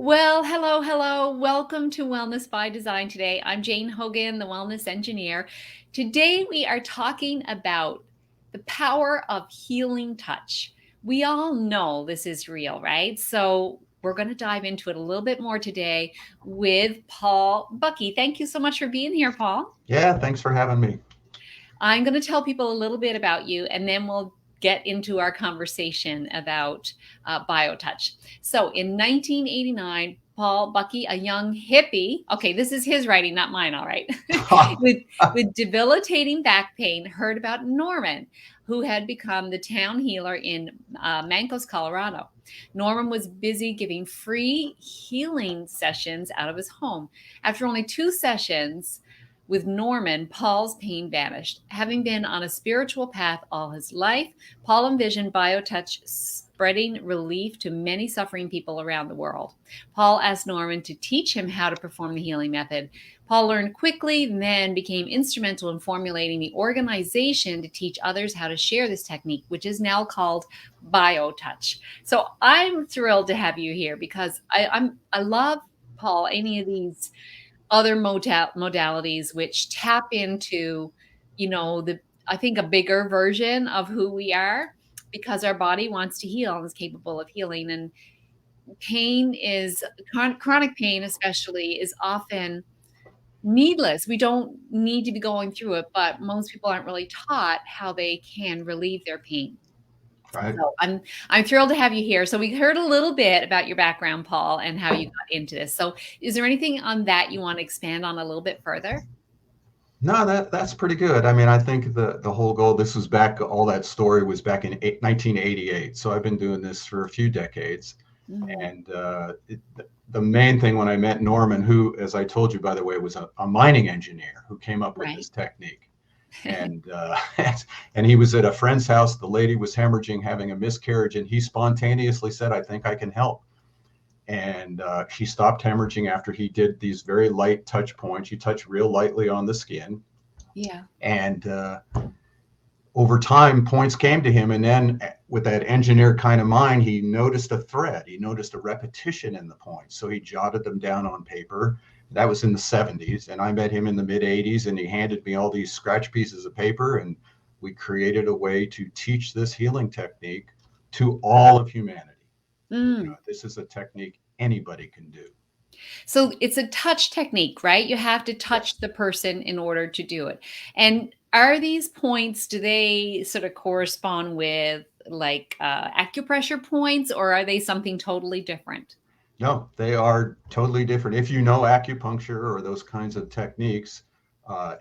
Well, hello, hello. Welcome to Wellness by Design today. I'm Jane Hogan, the wellness engineer. Today we are talking about the power of healing touch. We all know this is real, right? So we're going to dive into it a little bit more today with Paul Bucky. Thank you so much for being here, Paul. Yeah, thanks for having me. I'm going to tell people a little bit about you, and then we'll get into our conversation about BioTouch. So in 1989, Paul Bucky, a young hippie, okay, this is his writing, not mine, all right, with, with debilitating back pain, heard about Norman, who had become the town healer in Mancos, Colorado. Norman was busy giving free healing sessions out of his home. After only 2 sessions, with Norman, Paul's pain vanished. Having been on a spiritual path all his life, Paul envisioned BioTouch spreading relief to many suffering people around the world. Paul asked Norman to teach him how to perform the healing method. Paul learned quickly, then became instrumental in formulating the organization to teach others how to share this technique, which is now called BioTouch. So I'm thrilled to have you here because I love, Paul, any of these other modalities which tap into, the I think a bigger version of who we are because our body wants to heal and is capable of healing. And pain is chronic pain, especially, is often needless. We don't need to be going through it, but most people aren't really taught how they can relieve their pain. Right. So I'm thrilled to have you here. So we heard a little bit about your background, Paul, and how you got into this. So is there anything on that you want to expand on a little bit further? No, that's pretty good. I mean, I think the whole goal. This was back. All that story was back in 1988. So I've been doing this for a few decades. Mhm. And the main thing when I met Norman, who, as I told you, by the way, was a mining engineer who came up with Right. this technique. And and he was at a friend's house. The lady was hemorrhaging, having a miscarriage, and he spontaneously said, "I think I can help." And she stopped hemorrhaging after he did these very light touch points. You touch real lightly on the skin, Yeah. and over time, points came to him. And then, with that engineer kind of mind, he noticed a thread. He noticed a repetition in the points, so he jotted them down on paper. That was in the 70s, and I met him in the mid 80s, and he handed me all these scratch pieces of paper, and we created a way to teach this healing technique to all of humanity. Mm. This is a technique anybody can do. So it's a touch technique, right? You have to touch Yes. the person in order to do it. And are these points, do they sort of correspond with like acupressure points, or are they something totally different? No, they are totally different. If you know acupuncture or those kinds of techniques,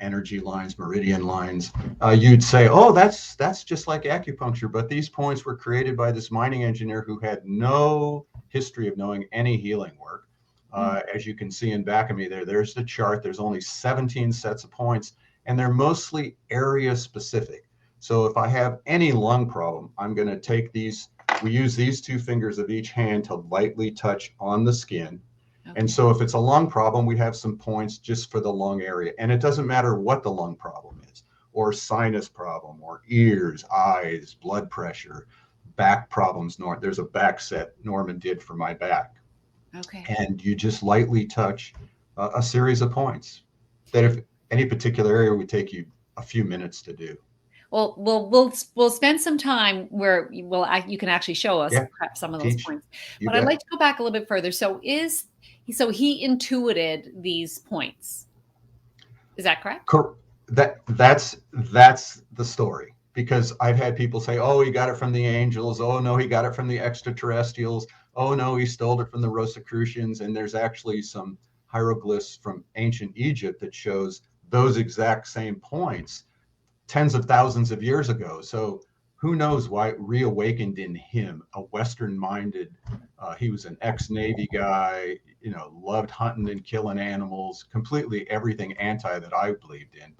energy lines, meridian lines, you'd say, "Oh, that's just like acupuncture." But these points were created by this mining engineer who had no history of knowing any healing work. Mm. As you can see in back of me there's the chart. There's only 17 sets of points, and they're mostly area specific. So if I have any lung problem, I'm going to take these. We use these two fingers of each hand to lightly touch on the skin. And Okay. so if it's a lung problem, we have some points just for the lung area. And it doesn't matter what the lung problem is, or sinus problem, or ears, eyes, blood pressure, back problems. There's a back set Norman did for my back. Okay. And you just lightly touch a series of points that, if any particular area, would take you a few minutes to do. Well, we'll spend some time where you can actually show us Yeah, perhaps some of those teach. points. You But I'd bet. like to go back a little bit further. So he intuited these points. Is that correct? That's the story, because I've had people say, "Oh, he got it from the angels. Oh no, he got it from the extraterrestrials. Oh no, he stole it from the Rosicrucians." And there's actually some hieroglyphs from ancient Egypt that shows those exact same points tens of thousands of years ago. So who knows why it reawakened in him, a Western minded. He was an ex-Navy guy, loved hunting and killing animals, completely everything anti that I believed in.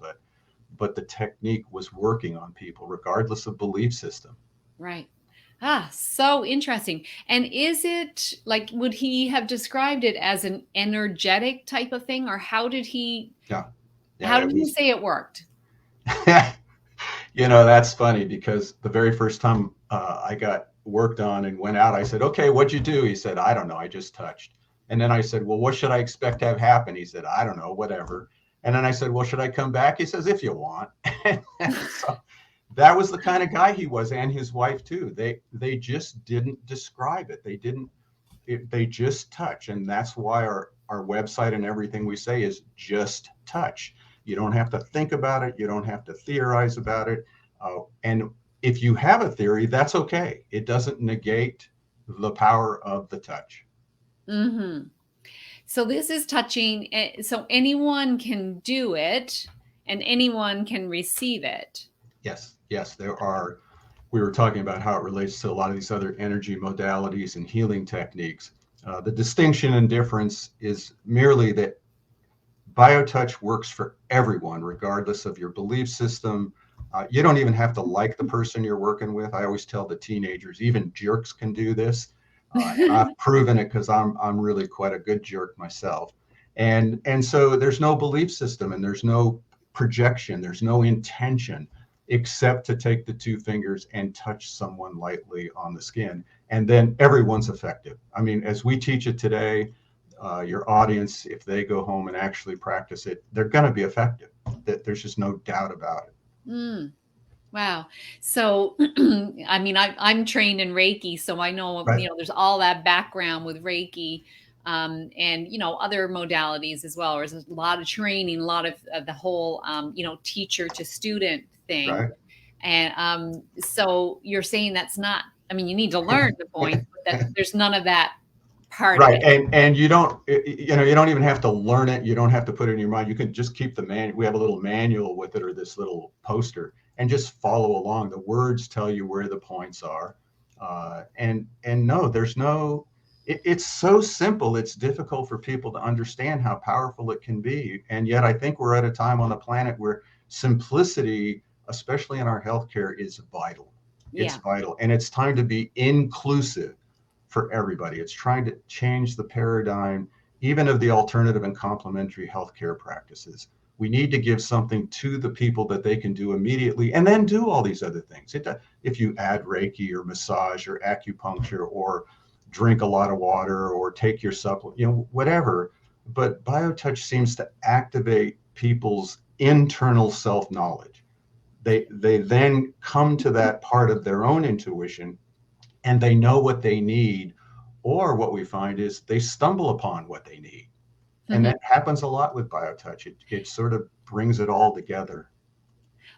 But the technique was working on people regardless of belief system. Right. Ah, so interesting. And is it like, would he have described it as an energetic type of thing, or Yeah, yeah, how did it he was. say it worked? That's funny, because the very first time I got worked on and went out, I said, "Okay, what'd you do?" He said, "I don't know. I just touched." And then I said, well, what should I expect to have happen? He said, I don't know, whatever. And then I said, well, should I come back? He says, if you want. So that was the kind of guy he was, and his wife too. They just didn't describe it. They just touch. And that's why our website and everything we say is just touch. You don't have to think about it. You don't have to theorize about it. And if you have a theory, that's okay. It doesn't negate the power of the touch. Mm-hmm. So this is touching. So anyone can do it and anyone can receive it. Yes, yes, there are. We were talking about how it relates to a lot of these other energy modalities and healing techniques. The distinction and difference is merely that BioTouch works for everyone, regardless of your belief system. You don't even have to like the person you're working with. I always tell the teenagers, even jerks can do this. And I've proven it because I'm really quite a good jerk myself. And so there's no belief system and there's no projection, there's no intention except to take the two fingers and touch someone lightly on the skin. And then everyone's effective. I mean, as we teach it today, your audience, if they go home and actually practice it, they're going to be effective. There's just no doubt about it. Mm. Wow. So, I mean, I'm trained in Reiki, so I know, Right. there's all that background with Reiki, and, other modalities as well. There's a lot of training, a lot of the whole, teacher to student thing. Right. And so you're saying that's not, I mean, you need to learn the points, but that there's none of that part of Right. it. And you don't even have to learn it. You don't have to put it in your mind. You can just keep the manual. We have a little manual with it, or this little poster, and just follow along. The words tell you where the points are. And no, there's no, it's so simple. It's difficult for people to understand how powerful it can be. And yet I think we're at a time on the planet where simplicity, especially in our healthcare, is vital. It's Yeah. vital. And it's time to be inclusive for everybody. It's trying to change the paradigm, even of the alternative and complementary healthcare practices. We need to give something to the people that they can do immediately and then do all these other things. If you add Reiki or massage or acupuncture or drink a lot of water or take your supplement, whatever. But BioTouch seems to activate people's internal self-knowledge. They then come to that part of their own intuition and they know what they need, or what we find is they stumble upon what they need. And that happens a lot with BioTouch. It sort of brings it all together.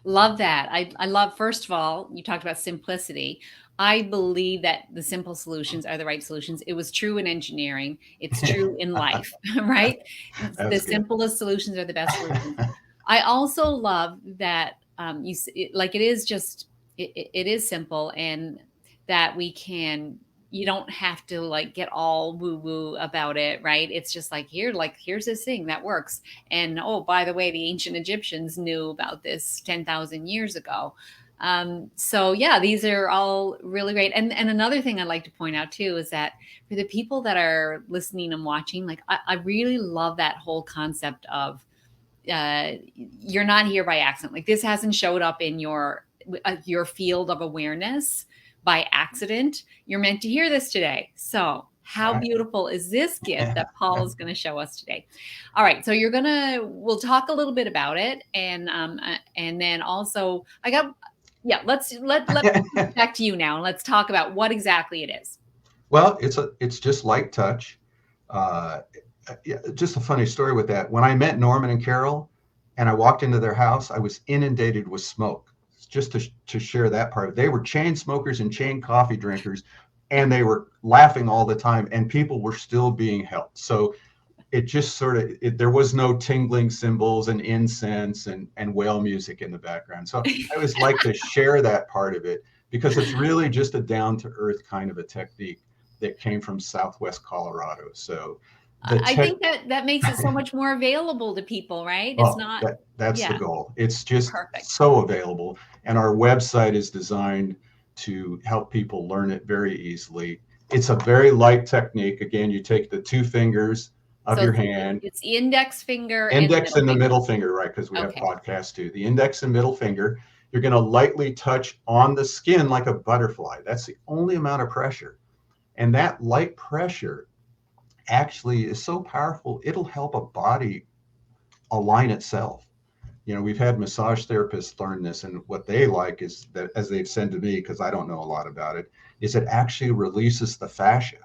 Love that. I love, first of all, you talked about simplicity. I believe that the simple solutions are the right solutions. It was true in engineering. It's true in life, right? The That's good. simplest solutions are the best solutions. I also love that it is just, it is simple, and that you don't have to like get all woo woo about it, right? It's just like, here's this thing that works. And oh, by the way, the ancient Egyptians knew about this 10,000 years ago. So yeah, these are all really great. And another thing I'd like to point out too is that for the people that are listening and watching, like I really love that whole concept of you're not here by accident. Like this hasn't showed up in your field of awareness by accident. You're meant to hear this today. So how beautiful is this gift that Paul is going to show us today? All right. So we'll talk a little bit about it. And then also let's back to you now. And let's talk about what exactly it is. Well, it's just light touch. Just a funny story with that. When I met Norman and Carol and I walked into their house, I was inundated with smoke. Just to share that part. They were chain smokers and chain coffee drinkers, and they were laughing all the time, and people were still being helped. So it just there was no tingling cymbals and incense and whale music in the background. So I always like to share that part of it because it's really just a down to earth kind of a technique that came from Southwest Colorado. So I think that makes it so much more available to people, right? It's not. That's the goal. It's just perfect. So available. And our website is designed to help people learn it very easily. It's a very light technique. Again, you take the two fingers of your hand. It's the index finger. Index and the middle finger, right? Because we have podcasts too. The index and middle finger. You're going to lightly touch on the skin like a butterfly. That's the only amount of pressure. And that light pressure actually is so powerful, it'll help a body align itself. We've had massage therapists learn this, and what they like is that, as they've said to me, because I don't know a lot about it, is it actually releases the fascia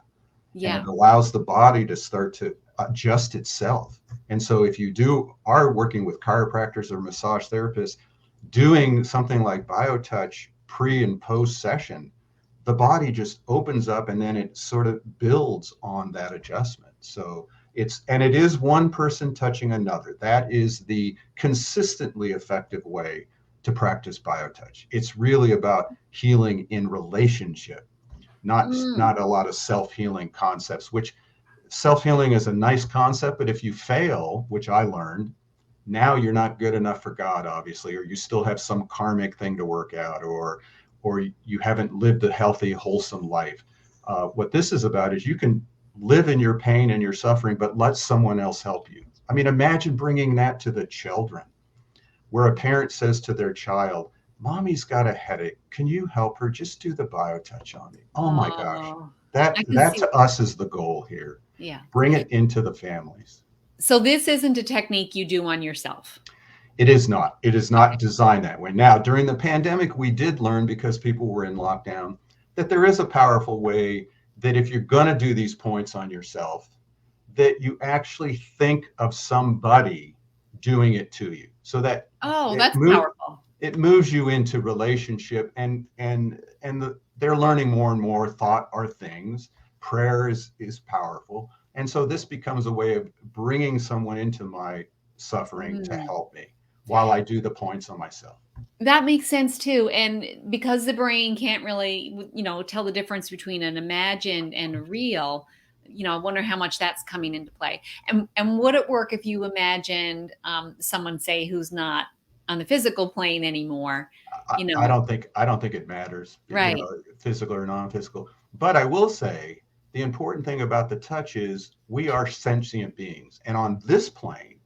and it Yeah. allows the body to start to adjust itself. And so if you are working with chiropractors or massage therapists, doing something like BioTouch pre and post session, the body just opens up and then it sort of builds on that adjustment. So it is one person touching another. That is the consistently effective way to practice BioTouch. It's really about healing in relationship, Mm. not a lot of self-healing concepts, which self-healing is a nice concept, but if you fail, which I learned, now you're not good enough for God, obviously, or you still have some karmic thing to work out, or you haven't lived a healthy, wholesome life. What this is about is you can live in your pain and your suffering, but let someone else help you. I mean, imagine bringing that to the children, where a parent says to their child, "Mommy's got a headache. Can you help her? Just do the BioTouch on me." Oh my gosh, Oh, that I can that see. to us is the goal here. Yeah. Bring it into the families. So this isn't a technique you do on yourself. It is not. It is Okay. not designed that way. Now, during the pandemic, we did learn, because people were in lockdown, that there is a powerful way that if you're going to do these points on yourself, that you actually think of somebody doing it to you, so that Oh, it that's move powerful. it moves you into relationship, they're learning more and more. Thought are things. Prayer is powerful, and so this becomes a way of bringing someone into my suffering to Mm. help me while I do the points on myself. That makes sense too, and because the brain can't really, tell the difference between an imagined and a real, I wonder how much that's coming into play. And would it work if you imagined someone, say, who's not on the physical plane anymore? I, You I know, don't think I don't think it matters, right? physical or non-physical. But I will say the important thing about the touch is we are sentient beings, and on this plane,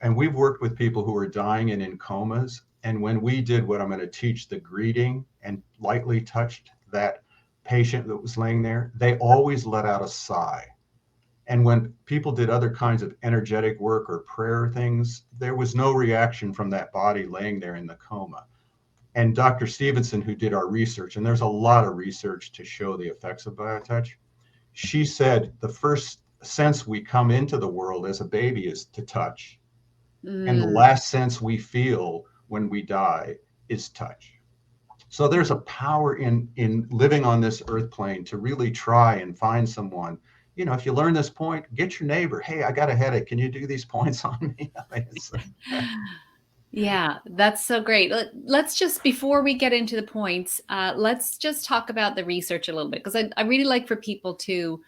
and we've worked with people who are dying and in comas. And when we did what I'm going to teach, the greeting, and lightly touched that patient that was laying there, they always let out a sigh. And when people did other kinds of energetic work or prayer things, there was no reaction from that body laying there in the coma. And Dr. Stevenson, who did our research, and there's a lot of research to show the effects of BioTouch, she said the first sense we come into the world as a baby is to touch. And the Mm. last sense we feel when we die is touch. So there's a power in living on this earth plane to really try and find someone. If you learn this point, get your neighbor. Hey, I got a headache. Can you do these points on me? Yeah, that's so great. Let's just, before we get into the points, let's just talk about the research a little bit, because I really like for people to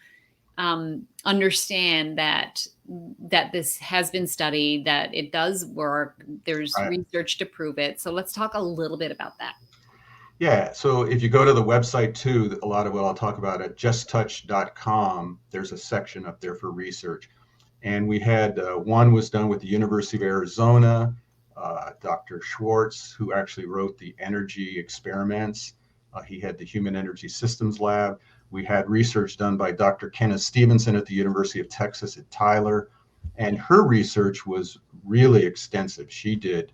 understand that this has been studied, that it does work. There's Right. research to prove it. So let's talk a little bit about that. Yeah. So if you go to the website too, a lot of what I'll talk about at justtouch.com, there's a section up there for research. And we had one was done with the University of Arizona, Dr. Schwartz, who actually wrote the energy experiments. He had the Human Energy Systems Lab. We had research done by Dr. Kenneth Stevenson at the University of Texas at Tyler. And her research was really extensive. She did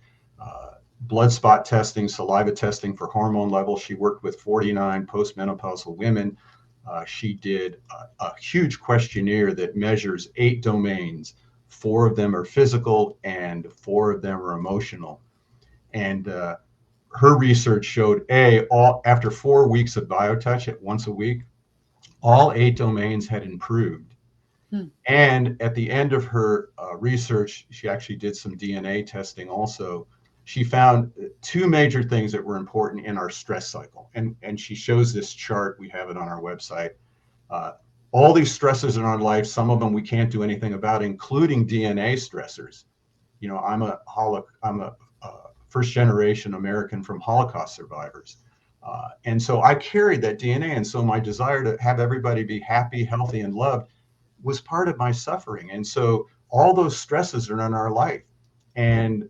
blood spot testing, saliva testing for hormone levels. She worked with 49 postmenopausal women. She did a huge questionnaire that measures 8 domains. 4 of them are physical and 4 of them are emotional. And her research showed all after 4 weeks of BioTouch at once a week, all 8 domains had improved. Hmm. And at the end of her research, she actually did some DNA testing also. She found 2 major things that were important in our stress cycle. And she shows this chart. We have it on our website. Uh, all these stressors in our life, some of them we can't do anything about, including DNA stressors. I'm a first generation American from Holocaust survivors. And so I carried that DNA. And so my desire to have everybody be happy, healthy, and loved was part of my suffering. And so all those stresses are in our life. And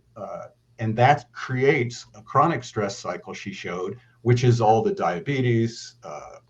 that creates a chronic stress cycle, she showed, which is all the diabetes,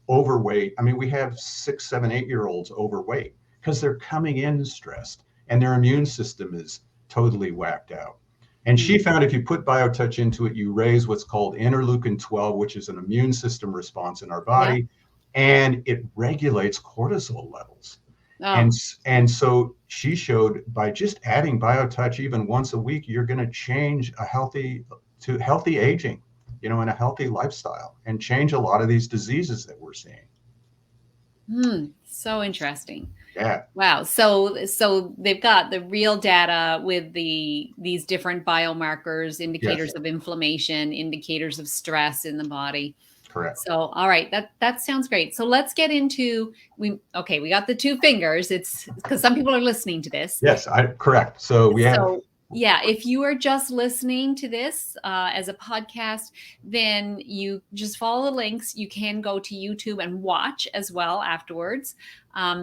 overweight. I mean, we have 6, 7, 8-year-olds overweight. because they're coming in stressed and their immune system is totally whacked out. And she found if you put BioTouch into it, you raise what's called interleukin 12, which is an immune system response in our Yeah. body, and it regulates cortisol levels. Oh, And so she showed by just adding BioTouch even once a week, you're going to change to healthy aging, and a healthy lifestyle, and change a lot of these diseases that we're seeing. so interesting. Yeah. Wow. So they've got the real data with these different biomarkers, indicators Yes. of inflammation, indicators of stress in the body. Correct. So, all right, that sounds great. So let's get into we got the two fingers. It's because some people are listening to this. Yes, correct. So we have. So yeah, if you are just listening to this as a podcast, then you just follow the links. You can go to YouTube and watch as well afterwards.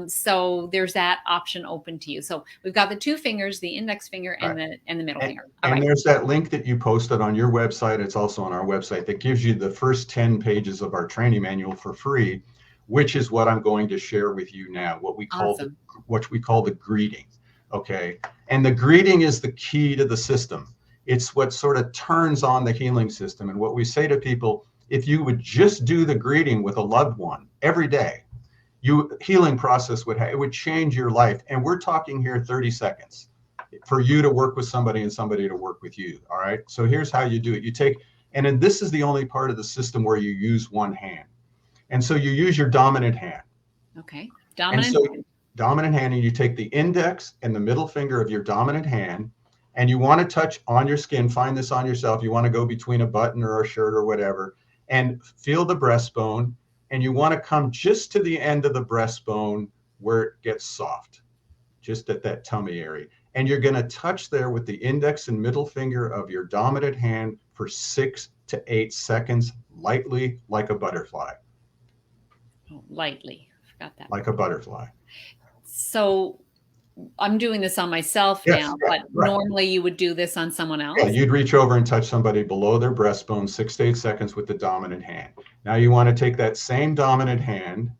So there's that option open to you. So we've got the two fingers, the index finger and the middle finger. All right. There's that link that you posted on your website. It's also on our website that gives you the first 10 pages of our training manual for free, which is what I'm going to share with you now, what we call the greeting. Okay. And the greeting is the key to the system. It's what sort of turns on the healing system. And what we say to people, if you would just do the greeting with a loved one every day, healing process would change your life. And we're talking here 30 seconds for you to work with somebody and somebody to work with you. All right. So here's how you do it. And this is the only part of the system where you use one hand. And so you use your dominant hand. Okay. Dominant hand, and you take the index and the middle finger of your dominant hand, and you want to touch on your skin. Find this on yourself. You want to go between a button or a shirt or whatever, and feel the breastbone. And you want to come just to the end of the breastbone where it gets soft, just at that tummy area. And you're going to touch there with the index and middle finger of your dominant hand for 6 to 8 seconds, lightly, like a butterfly. Oh, lightly. Forgot that. Like a butterfly. So I'm doing this on myself now, but normally you would do this on someone else. Yeah, you'd reach over and touch somebody below their breastbone 6 to 8 seconds with the dominant hand. Now you want to take that same dominant hand,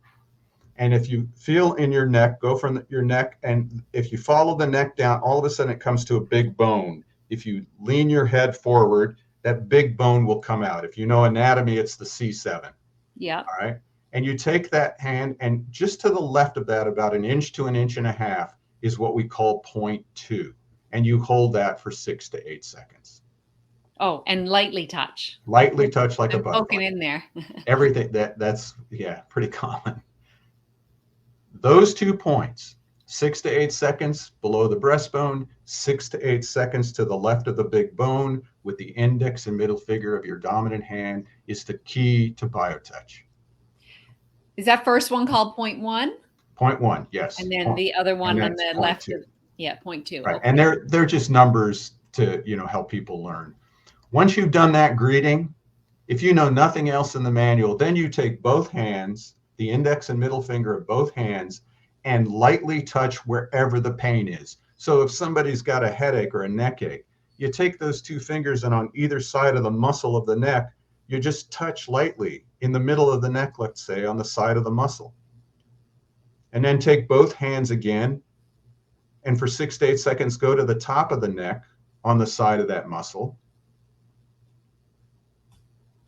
and if you feel in your neck, go from your neck, and if you follow the neck down, all of a sudden it comes to a big bone. If you lean your head forward, that big bone will come out. If you know anatomy, it's the C7. Yeah. All right. And you take that hand, and just to the left of that, about 1 inch to 1.5 inches, is what we call 0.2. And you hold that for 6 to 8 seconds. Oh, and lightly touch. Lightly touch like a butterfly. Poking in there. Everything that's pretty common. Those 2 points, 6 to 8 seconds below the breastbone, 6 to 8 seconds to the left of the big bone with the index and middle finger of your dominant hand, is the key to BioTouch. Is that first one called 0.1? 0.1, yes. And then the other one on the left, 0.2. Right. Okay. And they're just numbers to help people learn. Once you've done that greeting, if you know nothing else in the manual, then you take both hands, the index and middle finger of both hands, and lightly touch wherever the pain is. So if somebody's got a headache or a neck ache, you take those 2 fingers, and on either side of the muscle of the neck, you just touch lightly in the middle of the neck, let's say, on the side of the muscle. And then take both hands again, and for 6 to 8 seconds, go to the top of the neck on the side of that muscle.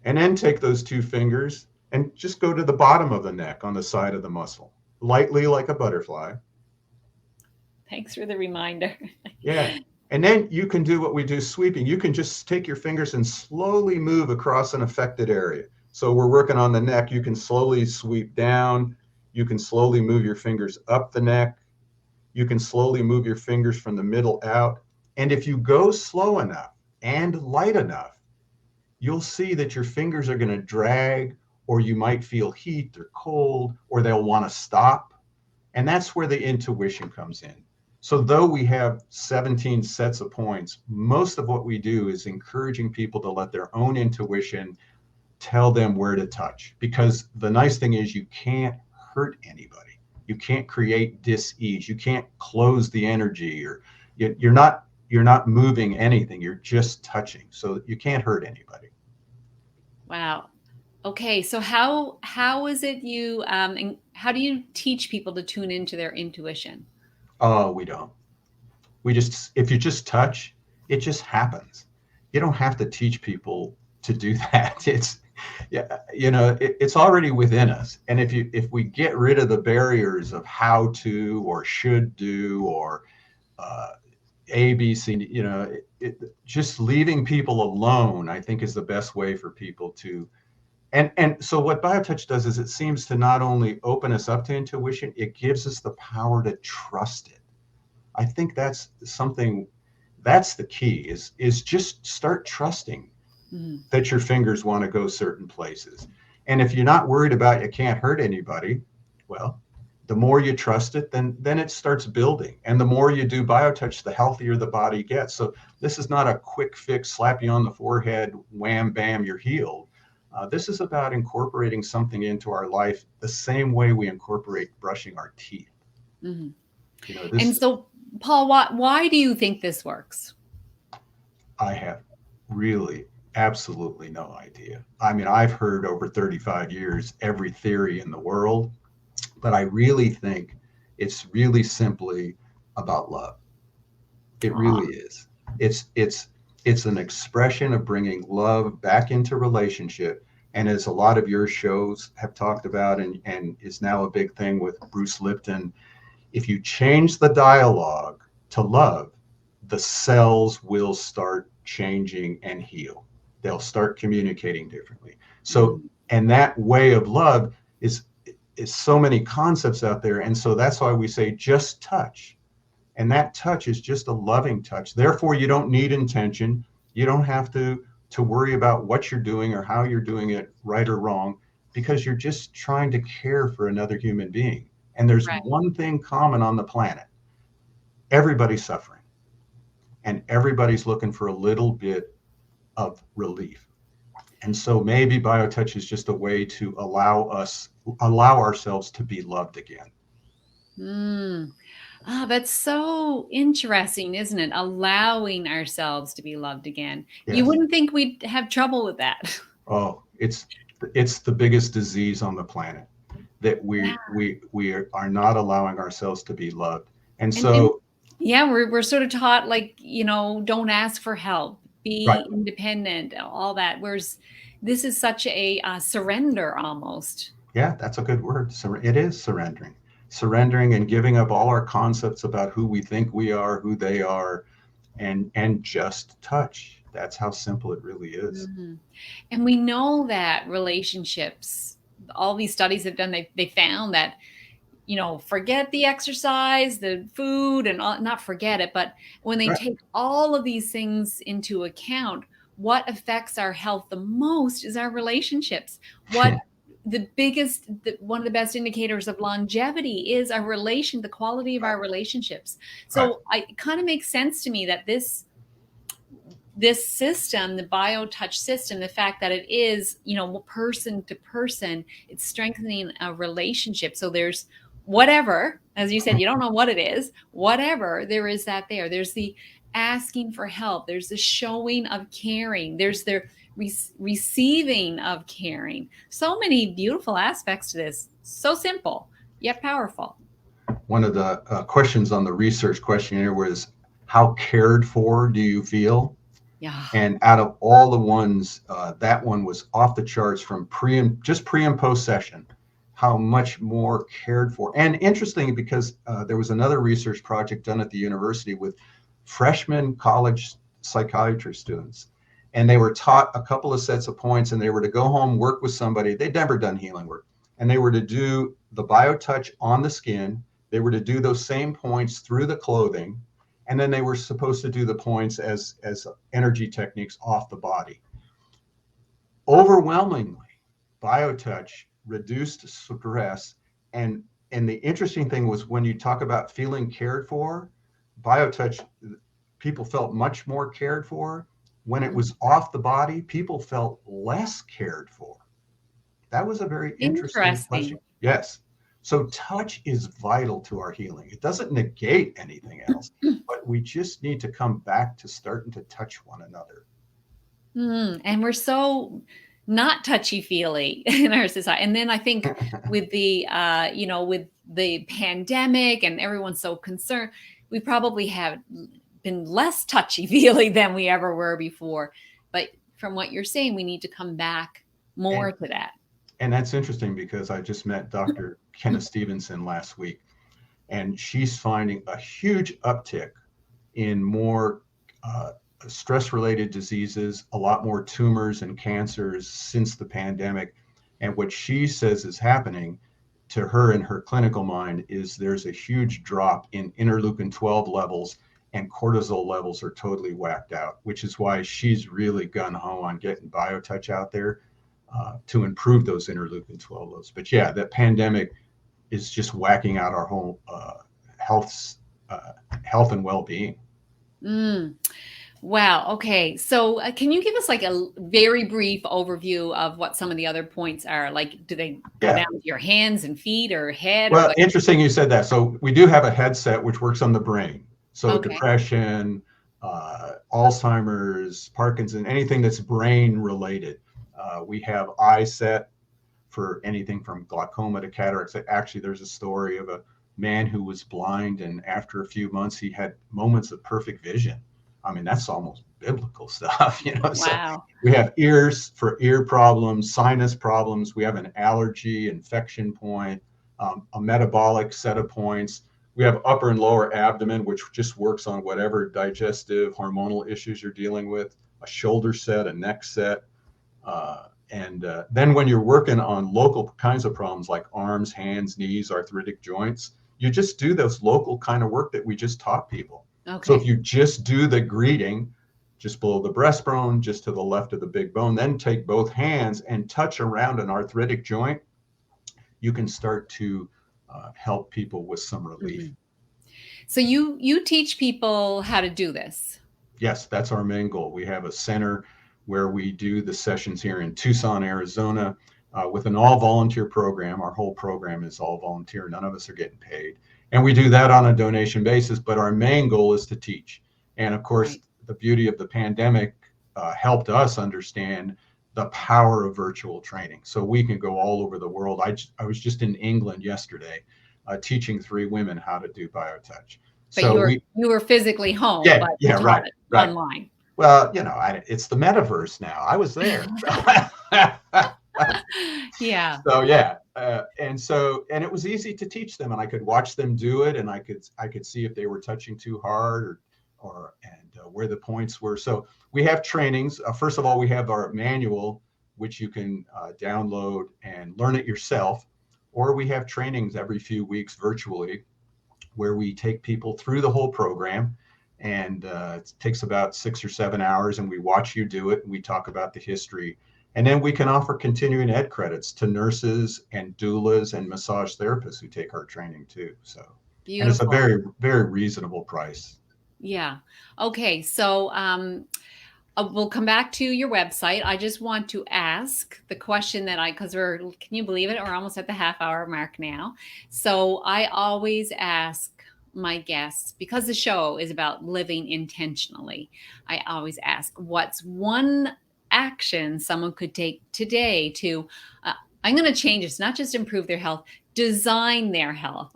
And then take those 2 fingers and just go to the bottom of the neck on the side of the muscle, lightly like a butterfly. Thanks for the reminder. Yeah. And then you can do what we do, sweeping. You can just take your fingers and slowly move across an affected area. So we're working on the neck. You can slowly sweep down. You can slowly move your fingers up the neck. You can slowly move your fingers from the middle out. And if you go slow enough and light enough, you'll see that your fingers are going to drag, or you might feel heat or cold, or they'll want to stop. And that's where the intuition comes in. So though we have 17 sets of points, most of what we do is encouraging people to let their own intuition tell them where to touch. Because the nice thing is you can't hurt anybody. You can't create dis-ease. You can't close the energy, or you're not moving anything. You're just touching. So you can't hurt anybody. Wow. Okay. So how is it how do you teach people to tune into their intuition? Oh, we don't. We just, if you just touch, it just happens. You don't have to teach people to do that. It's, yeah, it's already within us. And if we get rid of the barriers of how to or should do or uh, ABC, just leaving people alone, I think is the best way for people to. And so what BioTouch does is it seems to not only open us up to intuition, it gives us the power to trust it. I think that's something, that's the key is just start trusting Mm, that your fingers want to go certain places. And if you're not worried about you can't hurt anybody, well, the more you trust it, then it starts building. And the more you do BioTouch, the healthier the body gets. So this is not a quick fix, slap you on the forehead, wham, bam, you're healed. This is about incorporating something into our life the same way we incorporate brushing our teeth. mhm. And This so, Paul, why do you think this works? I have really absolutely no idea. I mean, I've heard over 35 years every theory in the world, but I really think it's really simply about love. It Aw. really is. It's an expression of bringing love back into relationship. And as a lot of your shows have talked about and is now a big thing with Bruce Lipton, if you change the dialogue to love, the cells will start changing and heal. They'll start communicating differently. So, Mhm. and that way of love is so many concepts out there. And so that's why we say just touch. And that touch is just a loving touch. Therefore, you don't need intention. You don't have to worry about what you're doing or how you're doing it, right or wrong, because you're just trying to care for another human being. And there's Right. one thing common on the planet. Everybody's suffering and everybody's looking for a little bit of relief. And so maybe BioTouch is just a way to allow ourselves to be loved again. Mm. Ah, that's so interesting, isn't it? Allowing ourselves to be loved again. You Yes. wouldn't think we'd have trouble with that. Oh, it's the biggest disease on the planet that Yeah. we are not allowing ourselves to be loved. And And so, yeah, we're sort of taught like, don't ask for help, right. be independent, all that. Whereas this is such a surrender almost. Yeah, that's a good word. So it is surrendering and giving up all our concepts about who we think we are, who they are, and just touch. That's how simple it really is. Mhm. And we know that relationships, all these studies have done, they found that, forget the exercise, the food, and all, not forget it, but when they Right. take all of these things into account, what affects our health the most is our relationships. What one of the best indicators of longevity is our the quality of Right. our relationships. Right. So it kind of makes sense to me that this system, the BioTouch system, the fact that it is, person to person, it's strengthening a relationship. So there's whatever, as you said, you don't know what it is, whatever there is that there's the asking for help, there's the showing of caring, there's the receiving of caring. So many beautiful aspects to this. So simple, yet powerful. One of the questions on the research questionnaire was, "How cared for do you feel?" Yeah. And out of all the ones, that one was off the charts from pre and post session, how much more cared for. And interesting because there was another research project done at the university with freshman college psychiatry students. And they were taught a couple of sets of points and they were to go home, work with somebody. They'd never done healing work. And they were to do the BioTouch on the skin. They were to do those same points through the clothing, and then they were supposed to do the points as energy techniques off the body. Overwhelmingly, BioTouch reduced stress, and the interesting thing was when you talk about feeling cared for, BioTouch, people felt much more cared for. When it was off the body, people felt less cared for. That was a very interesting Interesting. question. Yes. So touch is vital to our healing. It doesn't negate anything else, but we just need to come back to starting to touch one another. And we're so not touchy-feely in our society. And then I think with the with the pandemic and everyone's so concerned, we probably have been less touchy-feely than we ever were before. But from what you're saying, we need to come back more And to that. and that's interesting because I just met Dr. Kenneth Stevenson last week, and she's finding a huge uptick in more stress-related diseases, a lot more tumors and cancers since the pandemic. And what she says is happening to her in her clinical mind is there's a huge drop in interleukin 12 levels, and cortisol levels are totally whacked out, which is why she's really gun-ho on getting BioTouch out there to improve those interleukin 12 levels. But yeah, that pandemic is just whacking out our whole health and well-being. Mm. Wow. Okay. So can you give us like a very brief overview of what some of the other points are? Like, do they go down with your hands and feet or head? Well, Or interesting you said that. So we do have a headset which works on the brain. So okay. depression, Alzheimer's, Parkinson, anything that's brain related. We have iSet for anything from glaucoma to cataracts. Actually, there's a story of a man who was blind, and after a few months, he had moments of perfect vision. I mean, that's almost biblical stuff, you know. Wow. So we have ears for ear problems, sinus problems. We have an allergy infection point, a metabolic set of points. We have upper and lower abdomen, which just works on whatever digestive, hormonal issues you're dealing with, a shoulder set, a neck set. And then when you're working on local kinds of problems like arms, hands, knees, arthritic joints, you just do those local kind of work that we just taught people. Okay. So if you just do the greeting, just below the breastbone, just to the left of the big bone, then take both hands and touch around an arthritic joint, you can start to help people with some relief. Mm-hmm. So you teach people how to do this? Yes, that's our main goal. We have a center where we do the sessions here in Tucson, Arizona, with an all-volunteer program. Our whole program is all volunteer. None of us are getting paid. And we do that on a donation basis, but our main goal is to teach. And of course, the beauty of the pandemic helped us understand the power of virtual training. So we can go all over the world. I was just in England yesterday teaching 3 women how to do BioTouch. But so you were physically home, yeah, but yeah, right, online. Well, you know, it's the metaverse now. I was there. Yeah. So yeah, and it was easy to teach them, and I could watch them do it, and I could see if they were touching too hard or where the points were. So we have trainings. First of all, we have our manual, which you can download and learn it yourself, or we have trainings every few weeks virtually, where we take people through the whole program. And it takes about 6 or 7 hours, and we watch you do it, and we talk about the history. And then we can offer continuing ed credits to nurses and doulas and massage therapists who take our training too. So, beautiful. And it's a very, very reasonable price. Yeah. Okay. So we'll come back to your website. I just want to ask the question that because can you believe it? We're almost at the half-hour mark now. So I always ask my guests, because the show is about living intentionally, I always ask, what's one action someone could take today to, I'm going to change it. It's not just improve their health, design their health.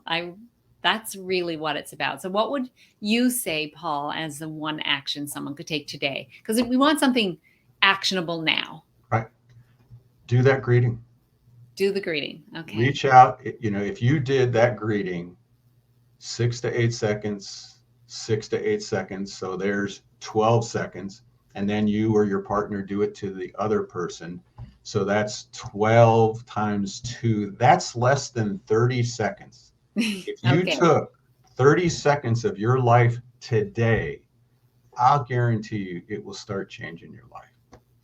That's really what it's about. So what would you say, Paul, as the one action someone could take today? Because we want something actionable now. Right. Do that greeting. Do the greeting. Okay. Reach out. You know, if you did that greeting 6 to 8 seconds, 6 to 8 seconds, so there's 12 seconds, and then you or your partner do it to the other person. So that's 12 times 2. That's less than 30 seconds. If you took 30 seconds of your life today, I'll guarantee you it will start changing your life.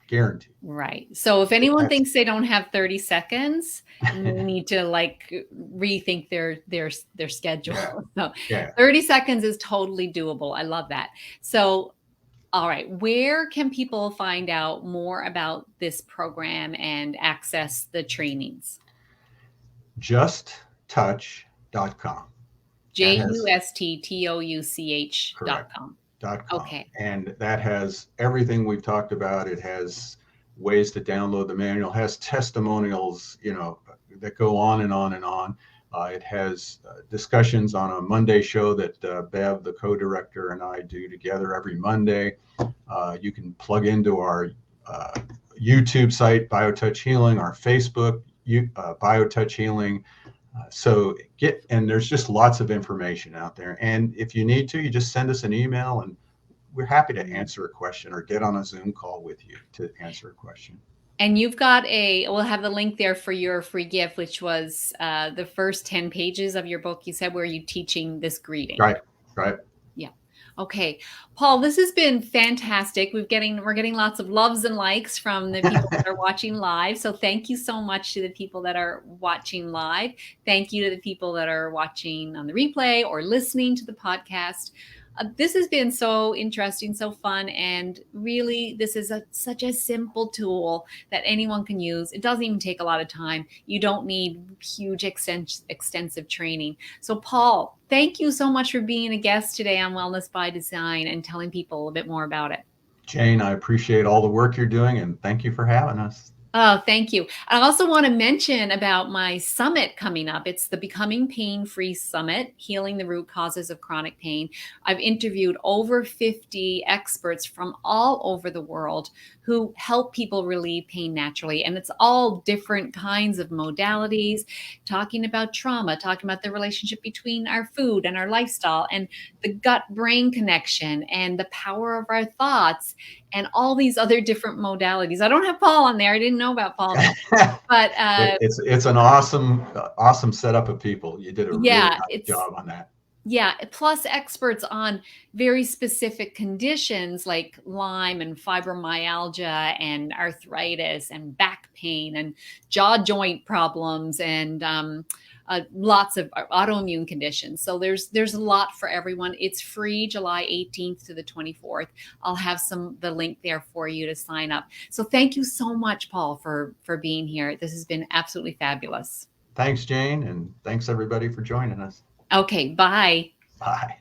Guaranteed. Right. So if anyone thinks they don't have 30 seconds, they need to rethink their schedule. Yeah. So yeah. 30 seconds is totally doable. I love that. So, all right, where can people find out more about this program and access the trainings? JustTouch.com. JustTouch.com. .com. Okay. And that has everything we've talked about. It has ways to download the manual. It has testimonials, that go on and on and on. It has discussions on a Monday show that Bev, the co-director, and I do together every Monday. You can plug into our YouTube site, BioTouch Healing, our Facebook, BioTouch Healing. And there's just lots of information out there. And if you need to, you just send us an email and we're happy to answer a question or get on a Zoom call with you to answer a question. And you've got we'll have the link there for your free gift, which was the first 10 pages of your book, you said, where you teaching this greeting. Right. Yeah. Okay. Paul, this has been fantastic. We're getting lots of loves and likes from the people that are watching live. So thank you so much to the people that are watching live. Thank you to the people that are watching on the replay or listening to the podcast. This has been so interesting, so fun, and really this is such a simple tool that anyone can use. It doesn't even take a lot of time. You don't need huge extensive training. So Paul, thank you so much for being a guest today on Wellness by Design and telling people a bit more about it. Jane, I appreciate all the work you're doing and thank you for having us. Oh, thank you. I also want to mention about my summit coming up. It's the Becoming Pain-Free Summit, Healing the Root Causes of Chronic Pain. I've interviewed over 50 experts from all over the world who help people relieve pain naturally. And it's all different kinds of modalities, talking about trauma, talking about the relationship between our food and our lifestyle and the gut-brain connection and the power of our thoughts and all these other different modalities. I don't have Paul on there. I didn't know about Paul, but it's an awesome setup of people. You did a really nice job on that. Yeah, plus experts on very specific conditions like Lyme and fibromyalgia and arthritis and back pain and jaw joint problems and lots of autoimmune conditions. So there's a lot for everyone. It's free July 18th to the 24th. I'll have the link there for you to sign up. So thank you so much, Paul, for being here. This has been absolutely fabulous. Thanks, Jane, and thanks everybody for joining us. Okay, bye. Bye.